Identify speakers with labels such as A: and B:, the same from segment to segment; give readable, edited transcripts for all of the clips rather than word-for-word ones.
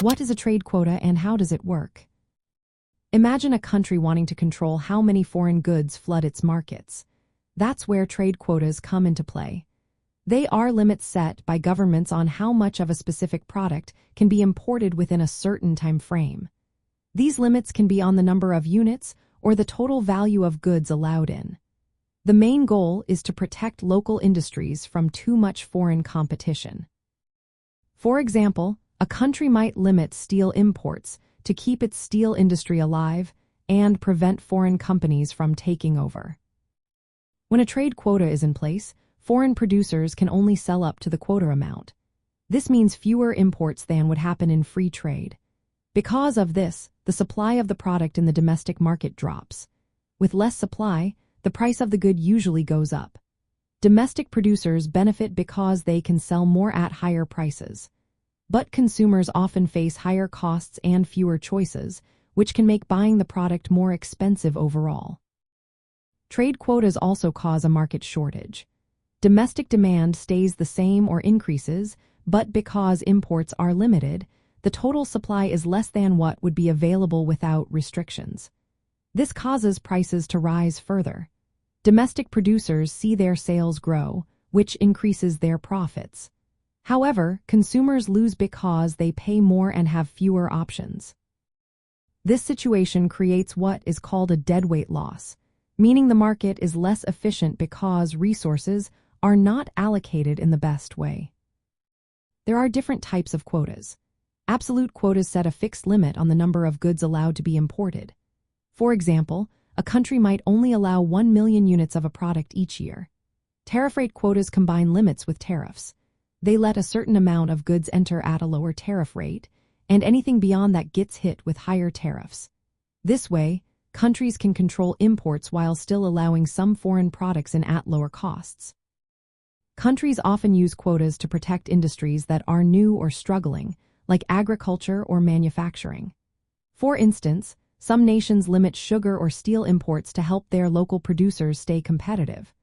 A: What is a trade quota and how does it work? Imagine a country wanting to control how many foreign goods flood its markets. That's where trade quotas come into play. They are limits set by governments on how much of a specific product can be imported within a certain time frame. These limits can be on the number of units or the total value of goods allowed in. The main goal is to protect local industries from too much foreign competition. For example, a country might limit steel imports to keep its steel industry alive and prevent foreign companies from taking over. When a trade quota is in place, foreign producers can only sell up to the quota amount. This means fewer imports than would happen in free trade. Because of this, the supply of the product in the domestic market drops. With less supply, the price of the good usually goes up. Domestic producers benefit because they can sell more at higher prices. But consumers often face higher costs and fewer choices, which can make buying the product more expensive overall. Trade quotas also cause a market shortage. Domestic demand stays the same or increases, but because imports are limited, the total supply is less than what would be available without restrictions. This causes prices to rise further. Domestic producers see their sales grow, which increases their profits. However, consumers lose because they pay more and have fewer options. This situation creates what is called a deadweight loss, meaning the market is less efficient because resources are not allocated in the best way. There are different types of quotas. Absolute quotas set a fixed limit on the number of goods allowed to be imported. For example, a country might only allow 1 million units of a product each year. Tariff rate quotas combine limits with tariffs. They let a certain amount of goods enter at a lower tariff rate, and anything beyond that gets hit with higher tariffs. This way, countries can control imports while still allowing some foreign products in at lower costs. Countries often use quotas to protect industries that are new or struggling, like agriculture or manufacturing. For instance, some nations limit sugar or steel imports to help their local producers stay competitive.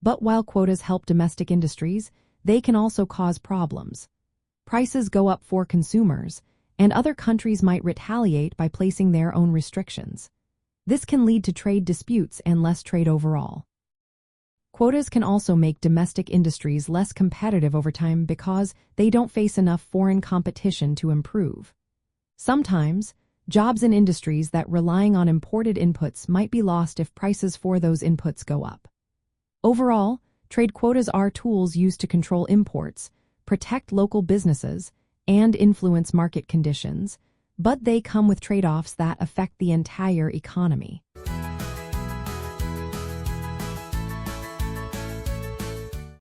A: But while quotas help domestic industries, they can also cause problems. Prices go up for consumers, and other countries might retaliate by placing their own restrictions. This can lead to trade disputes and less trade overall. Quotas can also make domestic industries less competitive over time because they don't face enough foreign competition to improve. Sometimes, jobs in industries that relying on imported inputs might be lost if prices for those inputs go up. Overall, trade quotas are tools used to control imports, protect local businesses, and influence market conditions, but they come with trade-offs that affect the entire economy.